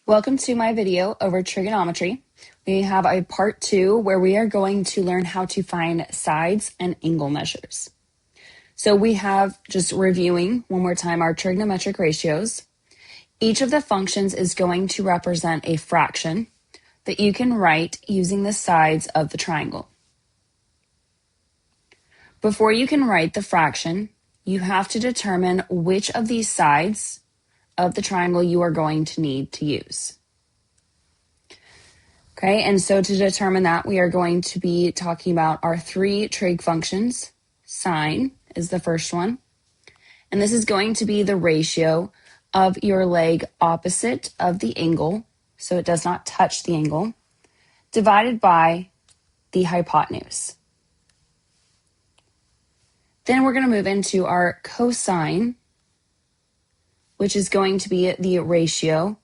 Welcome to my video over trigonometry. We have a part 2 where we are going to learn how to find sides and angle measures. So we have, just reviewing one more time, our trigonometric ratios. Each of the functions is going to represent a fraction that you can write using the sides of the triangle. Before you can write the fraction, you have to determine which of these sides of the triangle you are going to need to use. Okay, and so to determine that, we are going to be talking about our three trig functions. Sine is the first one, and this is going to be the ratio of your leg opposite of the angle, so it does not touch the angle, divided by the hypotenuse. Then we're going to move into our cosine, which is going to be the ratio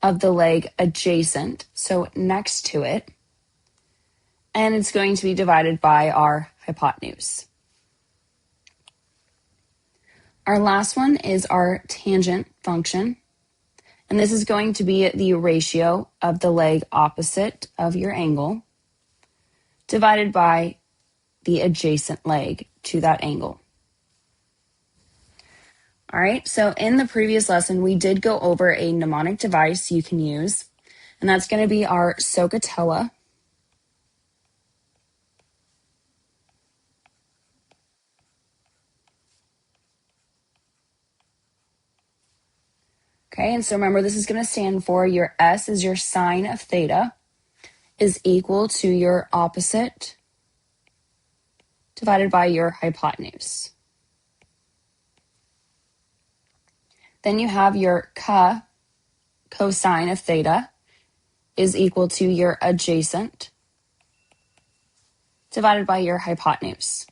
of the leg adjacent, so next to it, and it's going to be divided by our hypotenuse. Our last one is our tangent function, and this is going to be the ratio of the leg opposite of your angle divided by the adjacent leg to that angle. All right, so in the previous lesson, we did go over a mnemonic device you can use, and that's going to be our SOHCAHTOA. Okay, and so remember, this is going to stand for your S is your sine of theta is equal to your opposite divided by your hypotenuse. Then you have your cosine of theta is equal to your adjacent divided by your hypotenuse.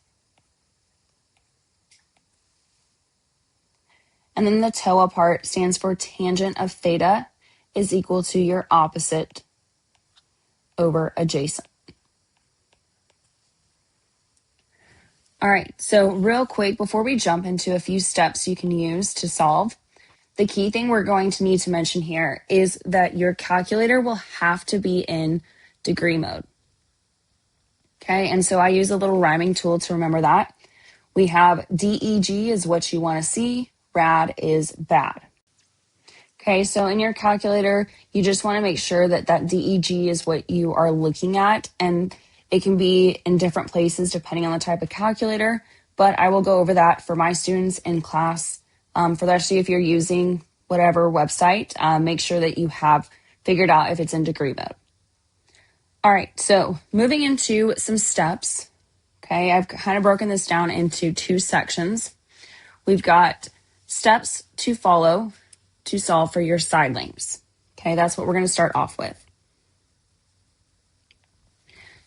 And then the TOA part stands for tangent of theta is equal to your opposite over adjacent. All right, so real quick, before we jump into a few steps you can use to solve, the key thing we're going to need to mention here is that your calculator will have to be in degree mode. Okay, and so I use a little rhyming tool to remember that. We have DEG is what you want to see, rad is bad. Okay, so in your calculator, you just want to make sure that that DEG is what you are looking at, and it can be in different places depending on the type of calculator, but I will go over that for my students in class. For the rest of you, if you're using whatever website, make sure that you have figured out if it's in degree mode. All right, so moving into some steps. Okay, I've kind of broken this down into two sections. We've got steps to follow to solve for your side lengths. Okay, that's what we're going to start off with.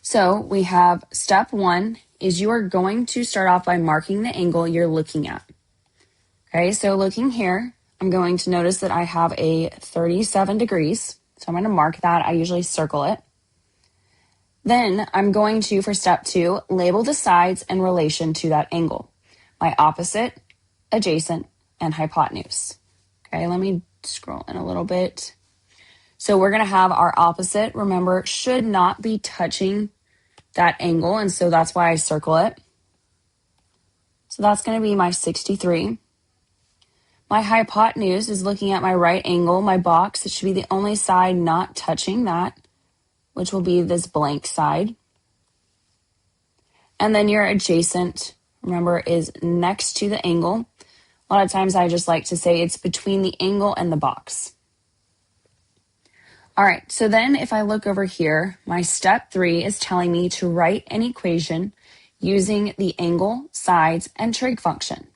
So we have step 1 is you are going to start off by marking the angle you're looking at. Okay, so looking here, I'm going to notice that I have a 37 degrees. So I'm going to mark that. I usually circle it. Then I'm going to, for step 2, label the sides in relation to that angle. My opposite, adjacent, and hypotenuse. Okay, let me scroll in a little bit. So we're going to have our opposite, remember, should not be touching that angle, and so that's why I circle it. So that's going to be my 63. My hypotenuse is looking at my right angle, my box. It should be the only side not touching that, which will be this blank side. And then your adjacent, remember, is next to the angle. A lot of times I just like to say it's between the angle and the box. All right, so then if I look over here, my step 3 is telling me to write an equation using the angle, sides, and trig function.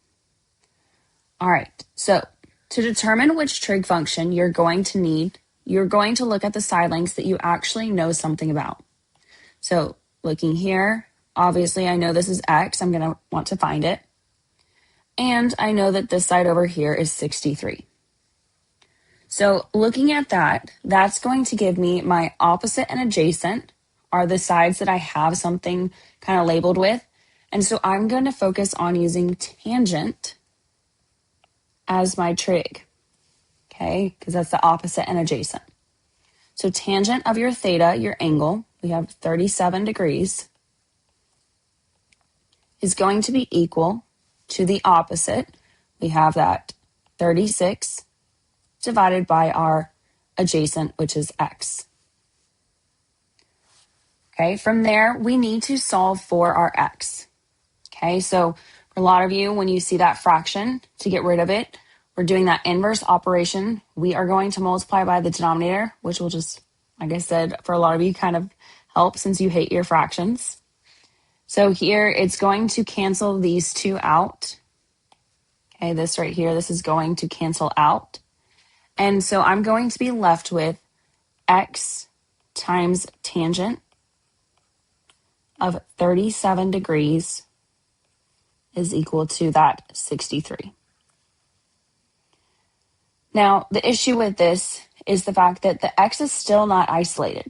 All right, so to determine which trig function you're going to need, you're going to look at the side lengths that you actually know something about. So looking here, obviously I know this is x, I'm going to want to find it. And I know that this side over here is 63. So looking at that, that's going to give me my opposite and adjacent are the sides that I have something kind of labeled with. And so I'm going to focus on using tangent as my trig. Okay. okay, because that's the opposite and adjacent. So tangent of your theta, your angle, we have 37 degrees, is going to be equal to the opposite. We have that 36 divided by our adjacent, which is x. Okay, from there, we need to solve for our x. Okay, so for a lot of you, when you see that fraction, to get rid of it, we're doing that inverse operation. We are going to multiply by the denominator, which will just, like I said, for a lot of you kind of help since you hate your fractions. So here, it's going to cancel these two out. Okay, this right here, this is going to cancel out. And so I'm going to be left with x times tangent of 37 degrees is equal to that 63. Now, the issue with this is the fact that the x is still not isolated.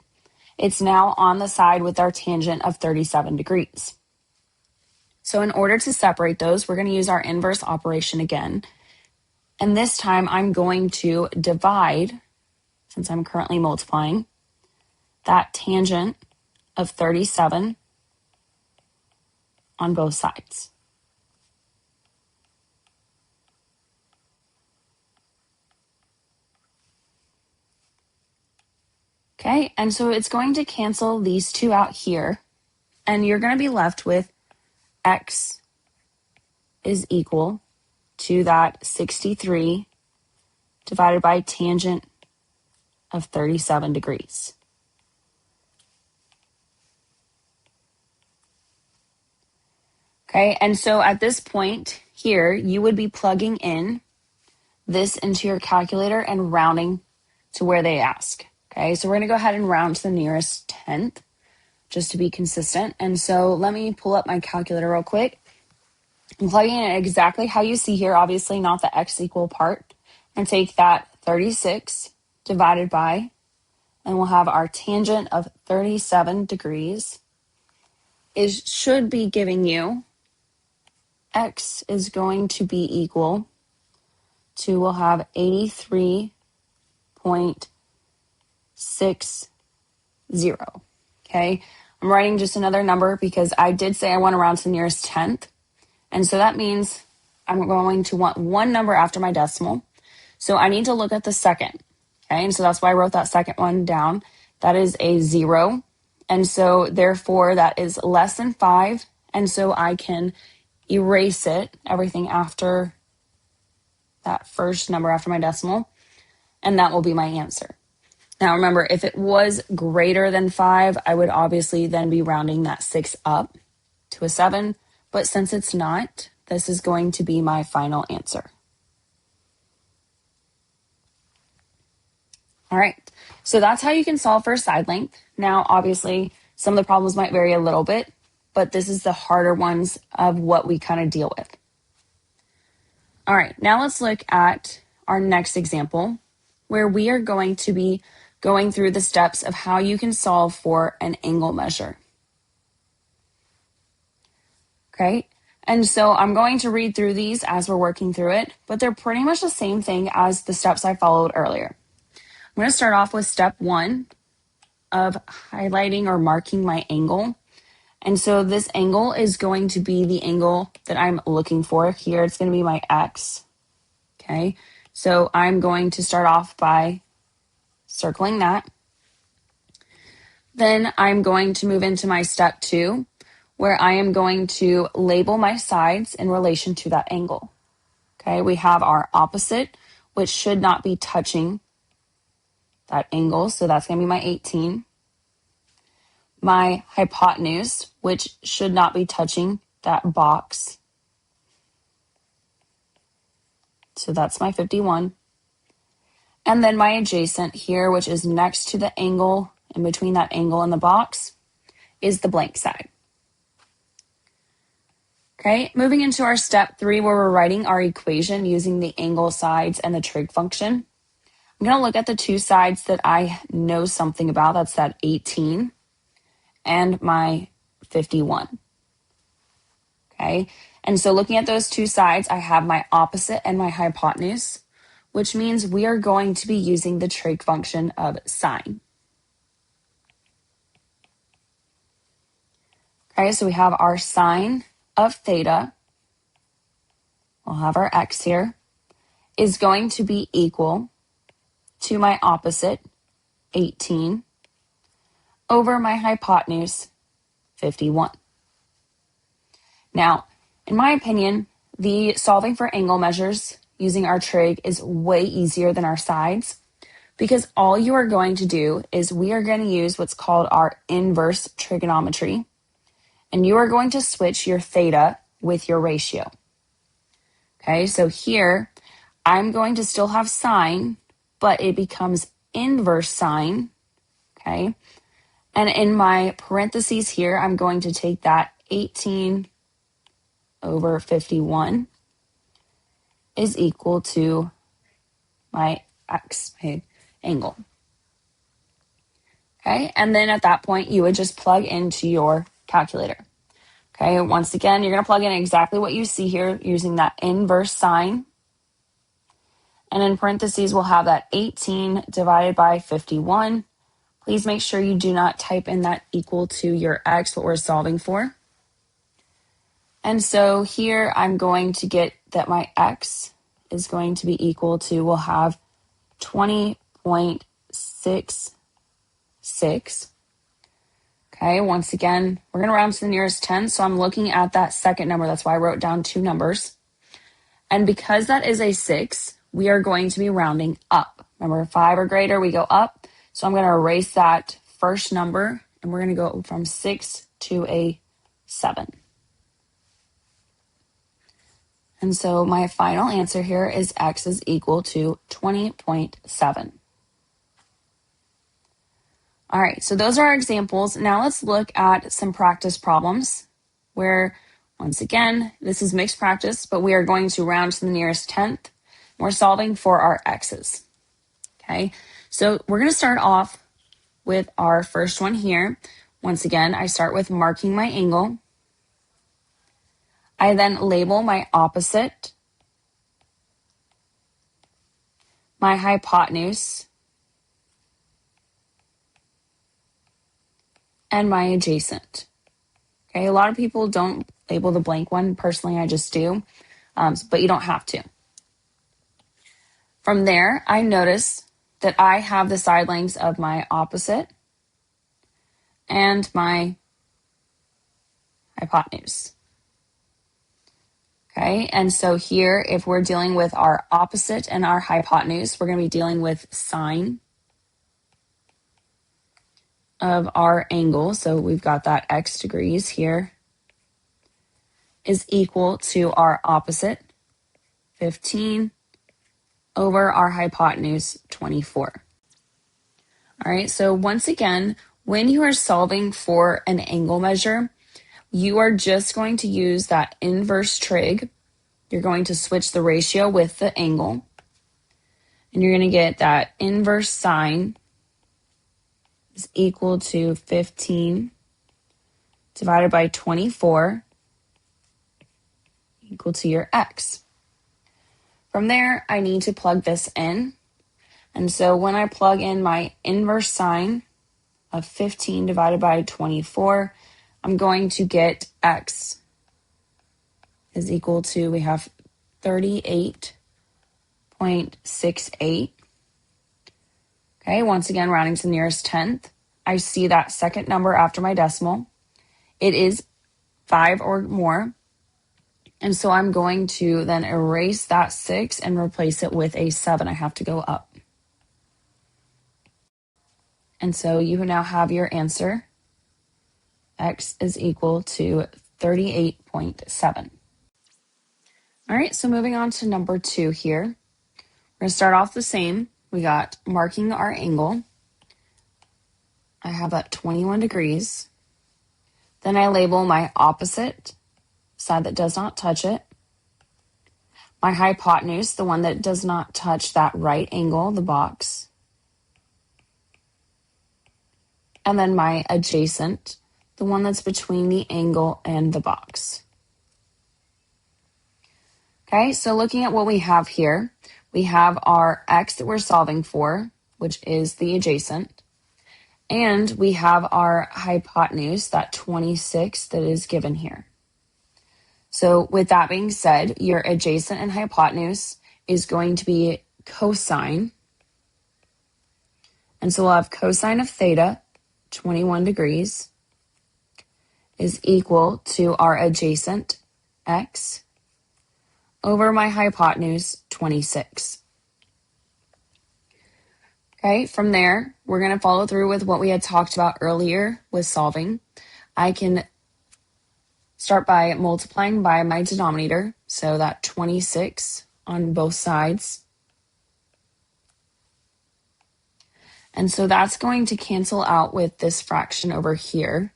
It's now on the side with our tangent of 37 degrees. So in order to separate those, we're going to use our inverse operation again. And this time I'm going to divide, since I'm currently multiplying, that tangent of 37 on both sides. Okay, and so it's going to cancel these two out here, and you're going to be left with x is equal to that 63 divided by tangent of 37 degrees. Okay, and so at this point here, you would be plugging in this into your calculator and rounding to where they ask. Okay, so we're going to go ahead and round to the nearest tenth just to be consistent. And so let me pull up my calculator real quick. I'm plugging in exactly how you see here, obviously not the x equal part, and take that 36 divided by, and we'll have our tangent of 37 degrees should be giving you x is going to be equal to, we'll have 83.60. Okay, I'm writing just another number because I did say I want to round to the nearest tenth. And so that means I'm going to want one number after my decimal. So I need to look at the second. Okay, and so that's why I wrote that second one down. That is a 0. And so therefore that is less than 5. And so I can erase it, everything after that first number after my decimal. And that will be my answer. Now remember, if it was greater than 5, I would obviously then be rounding that 6 up to a 7. But since it's not, this is going to be my final answer. All right, so that's how you can solve for side length. Now, obviously, some of the problems might vary a little bit, but this is the harder ones of what we kind of deal with. All right, now let's look at our next example, where we are going to be going through the steps of how you can solve for an angle measure. Okay, and so I'm going to read through these as we're working through it, but they're pretty much the same thing as the steps I followed earlier. I'm going to start off with step 1 of highlighting or marking my angle. And so this angle is going to be the angle that I'm looking for here. It's going to be my x. Okay, so I'm going to start off by circling that. Then I'm going to move into my step 2, where I am going to label my sides in relation to that angle. Okay, we have our opposite, which should not be touching that angle, so that's going to be my 18. My hypotenuse, which should not be touching that box, so that's my 51. And then my adjacent here, which is next to the angle, in between that angle and the box, is the blank side. Okay, moving into our step 3, where we're writing our equation using the angle, sides, and the trig function. I'm going to look at the two sides that I know something about. That's that 18 and my 51. Okay, and so looking at those two sides, I have my opposite and my hypotenuse. which means we are going to be using the trig function of sine. Okay, so we have our sine of theta, we'll have our x here, is going to be equal to my opposite, 18, over my hypotenuse, 51. Now, in my opinion, the solving for angle measures using our trig is way easier than our sides, because all you are going to do is we are going to use what's called our inverse trigonometry, and you are going to switch your theta with your ratio. Okay, so here I'm going to still have sine, but it becomes inverse sine, okay? And in my parentheses here, I'm going to take that 18 over 51 is equal to my x, my angle. Okay, and then at that point, you would just plug into your calculator. Okay, once again, you're going to plug in exactly what you see here using that inverse sine. And in parentheses, we'll have that 18 divided by 51. Please make sure you do not type in that equal to your x, what we're solving for. And so here I'm going to get that my x is going to be equal to, we'll have 20.66. Okay, once again, we're going to round to the nearest 10, so I'm looking at that second number. That's why I wrote down two numbers. And because that is a 6, we are going to be rounding up. Remember, 5 or greater, we go up. So I'm going to erase that first number, and we're going to go from 6 to a 7. And so my final answer here is x is equal to 20.7. All right, so those are our examples. Now let's look at some practice problems where, once again, this is mixed practice, but we are going to round to the nearest 10th. We're solving for our x's. Okay, so we're going to start off with our first one here. Once again, I start with marking my angle. I then label my opposite, my hypotenuse, and my adjacent. Okay, a lot of people don't label the blank one. Personally, I just do, but you don't have to. From there, I notice that I have the side lengths of my opposite and my hypotenuse. Okay, and so here, if we're dealing with our opposite and our hypotenuse, we're going to be dealing with sine of our angle. So we've got that x degrees here is equal to our opposite, 15, over our hypotenuse, 24. All right, so once again, when you are solving for an angle measure, you are just going to use that inverse trig. You're going to switch the ratio with the angle, and you're going to get that inverse sine is equal to 15 divided by 24 equal to your x. From there, I need to plug this in. And so when I plug in my inverse sine of 15 divided by 24, I'm going to get x is equal to, we have 38.68. Okay, once again, rounding to the nearest 10th. I see that second number after my decimal. It is 5 or more. And so I'm going to then erase that 6 and replace it with a 7. I have to go up. And so you now have your answer. X is equal to 38.7. All right, so moving on to number 2 here. We're going to start off the same. We got marking our angle. I have that 21 degrees. Then I label my opposite, side that does not touch it. My hypotenuse, the one that does not touch that right angle, the box. And then my adjacent, the one that's between the angle and the box. Okay, so looking at what we have here, We have our x that we're solving for, which is the adjacent. And we have our hypotenuse, that 26 that is given here. So with that being said, your adjacent and hypotenuse is going to be cosine. And so we'll have cosine of theta, 21 degrees, is equal to our adjacent, x, over my hypotenuse, 26. Okay, from there, we're going to follow through with what we had talked about earlier with solving. I can start by multiplying by my denominator, so that 26 on both sides. And so that's going to cancel out with this fraction over here.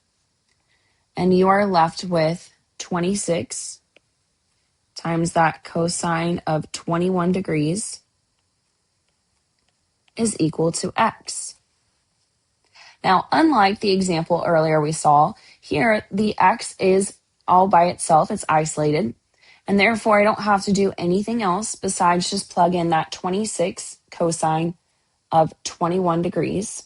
And you are left with 26 times that cosine of 21 degrees is equal to x. Now, unlike the example earlier we saw, here the x is all by itself, it's isolated, and therefore I don't have to do anything else besides just plug in that 26 cosine of 21 degrees.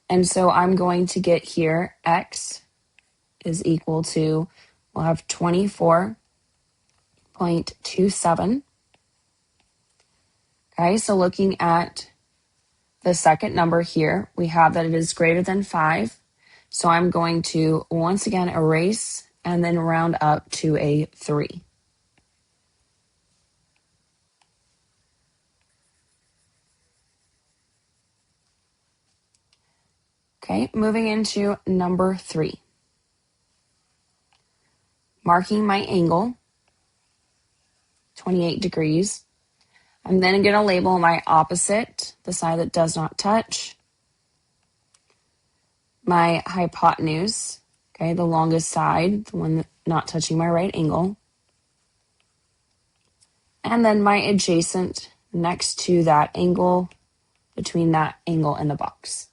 And so I'm going to get here x is equal to, we'll have 24.27. Okay, so looking at the second number here, we have that it is greater than 5. So I'm going to once again erase and then round up to a 3. Okay, moving into number 3. Marking my angle, 28 degrees. I'm then going to label my opposite, the side that does not touch, my hypotenuse, okay, the longest side, the one not touching my right angle, and then my adjacent next to that angle, between that angle and the box.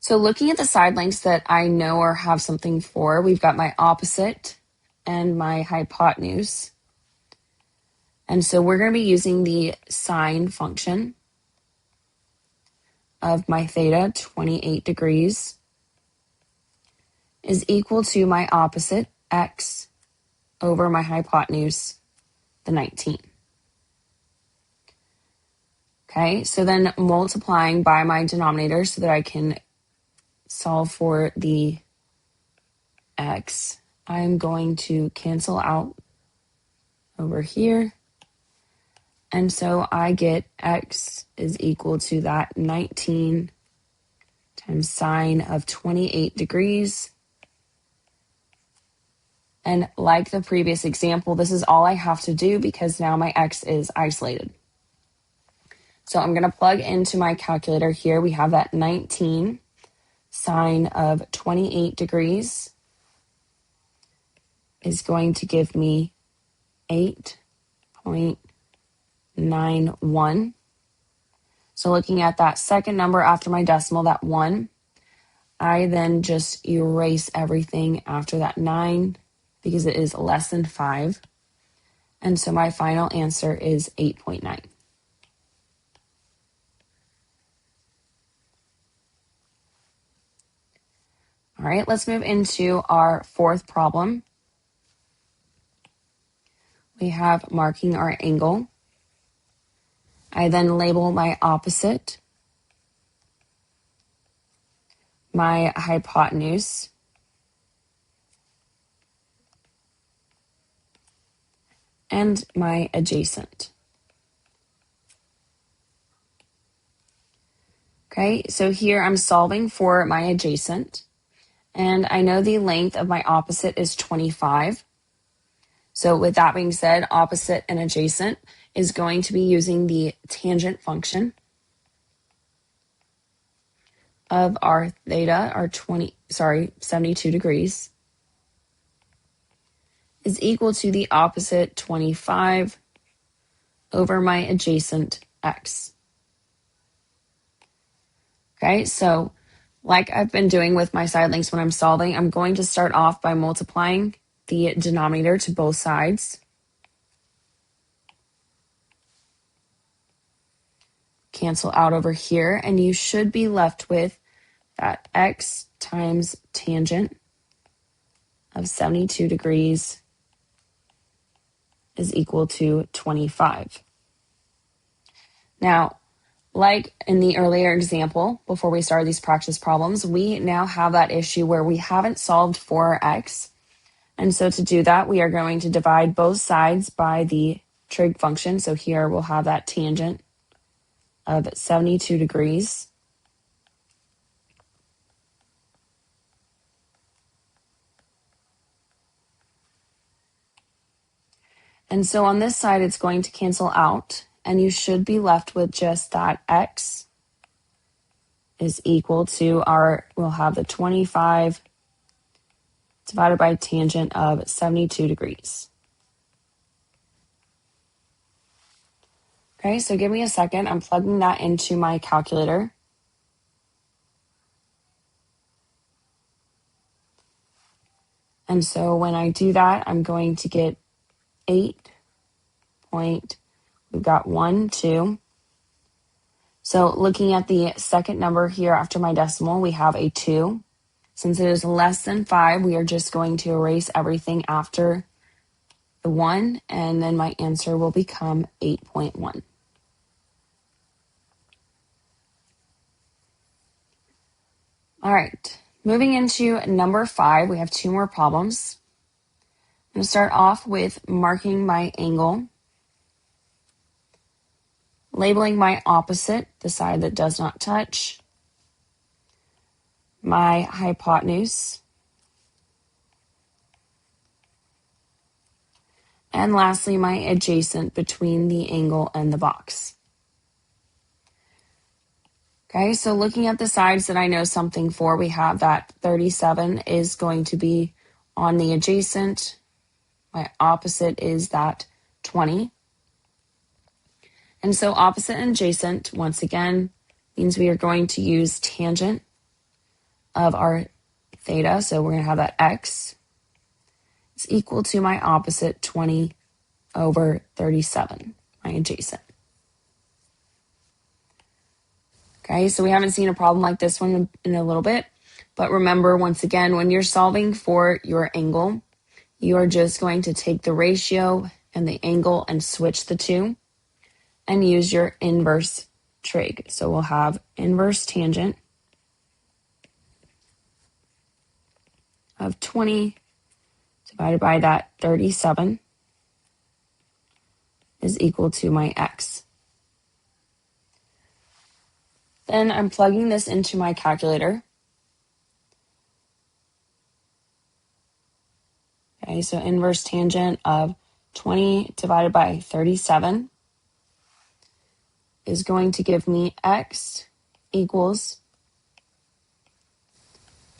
So looking at the side lengths that I know or have something for, we've got my opposite and my hypotenuse. And so we're going to be using the sine function of my theta, 28 degrees, is equal to my opposite, x, over my hypotenuse, the 19. Okay, so then multiplying by my denominator so that I can solve for the x, I'm going to cancel out over here. And so I get x is equal to that 19 times sine of 28 degrees. And like the previous example, this is all I have to do because now my x is isolated. So I'm going to plug into my calculator here. We have that 19 sine of 28 degrees is going to give me 8.91. So looking at that second number after my decimal, that 1, I then just erase everything after that 9 because it is less than 5. And so my final answer is 8.9. All right, let's move into our fourth problem. We have marking our angle. I then label my opposite, my hypotenuse, and my adjacent. Okay, so here I'm solving for my adjacent, and I know the length of my opposite is 25. So with that being said, opposite and adjacent is going to be using the tangent function of our theta, our 72 degrees, is equal to the opposite 25 over my adjacent x. Okay, so like I've been doing with my side lengths when I'm solving, I'm going to start off by multiplying the denominator to both sides. Cancel out over here, and you should be left with that x times tangent of 72 degrees is equal to 25. Now, like in the earlier example, before we started these practice problems, we now have that issue where we haven't solved for x. And so to do that, we are going to divide both sides by the trig function. So here we'll have that tangent of 72 degrees. And so on this side, it's going to cancel out, and you should be left with just that x is equal to we'll have the 25 divided by tangent of 72 degrees. Okay, so give me a second. I'm plugging that into my calculator. And so when I do that, I'm going to get 8 point, we've got 1, 2. So looking at the second number here after my decimal, we have a 2. Since it is less than 5, we are just going to erase everything after the 1, and then my answer will become 8.1. All right, moving into number 5, we have 2 more problems. I'm going to start off with marking my angle, labeling my opposite, the side that does not touch, my hypotenuse, and lastly, my adjacent between the angle and the box. Okay, so looking at the sides that I know something for, we have that 37 is going to be on the adjacent. My opposite is that 20. And so opposite and adjacent, once again, means we are going to use tangent of our theta. So we're going to have that x is equal to my opposite 20 over 37, my adjacent. Okay, so we haven't seen a problem like this one in a little bit. But remember, once again, when you're solving for your angle, you are just going to take the ratio and the angle and switch the two and use your inverse trig. So we'll have inverse tangent of 20 divided by that 37 is equal to my x. Then I'm plugging this into my calculator. Okay, so inverse tangent of 20 divided by 37 is going to give me x equals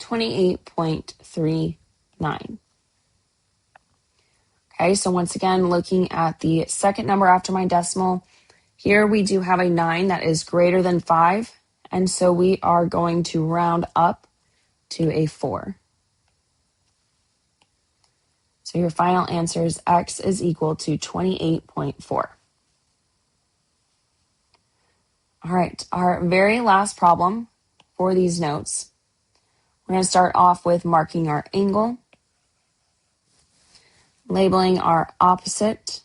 28.39. Okay, so once again, looking at the second number after my decimal, here we do have a 9 that is greater than 5, and so we are going to round up to a 4. So your final answer is x is equal to 28.4. All right, our very last problem for these notes. We're going to start off with marking our angle, labeling our opposite,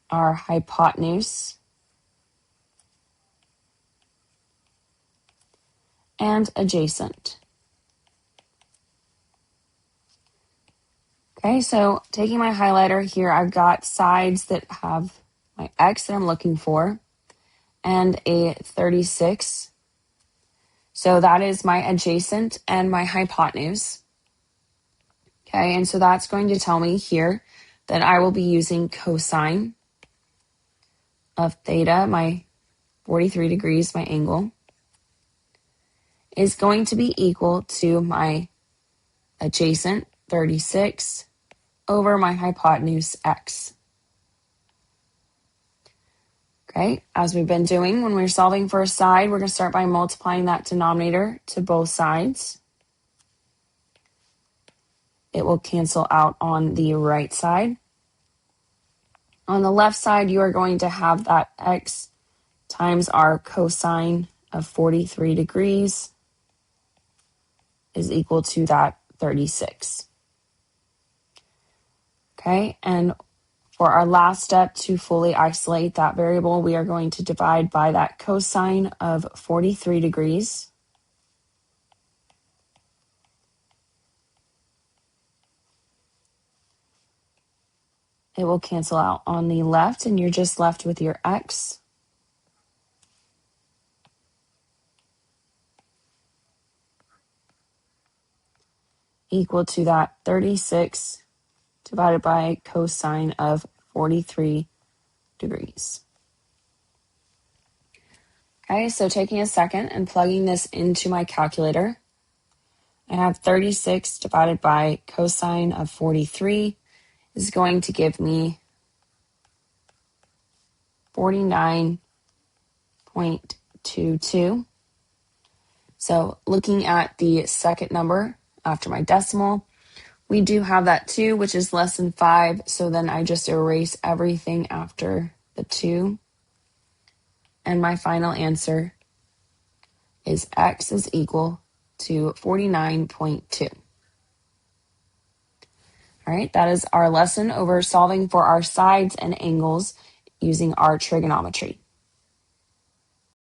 our hypotenuse, and adjacent. Okay, so taking my highlighter here, I've got sides that have my x that I'm looking for and a 36. So that is my adjacent and my hypotenuse. Okay, and so that's going to tell me here that I will be using cosine of theta, my 43 degrees, my angle, is going to be equal to my adjacent 36 over my hypotenuse x. Okay, as we've been doing when we're solving for a side, we're going to start by multiplying that denominator to both sides. It will cancel out on the right side. On the left side, you are going to have that x times our cosine of 43 degrees is equal to that 36. Okay, and for our last step to fully isolate that variable, we are going to divide by that cosine of 43 degrees. It will cancel out on the left, and you're just left with your x equal to that 36 divided by cosine of 43 degrees. Okay, so taking a second and plugging this into my calculator, I have 36 divided by cosine of 43 is going to give me 49.22. So looking at the second number after my decimal, we do have that 2, which is less than 5. So then I just erase everything after the 2. And my final answer is x is equal to 49.2. All right, that is our lesson over solving for our sides and angles using our trigonometry.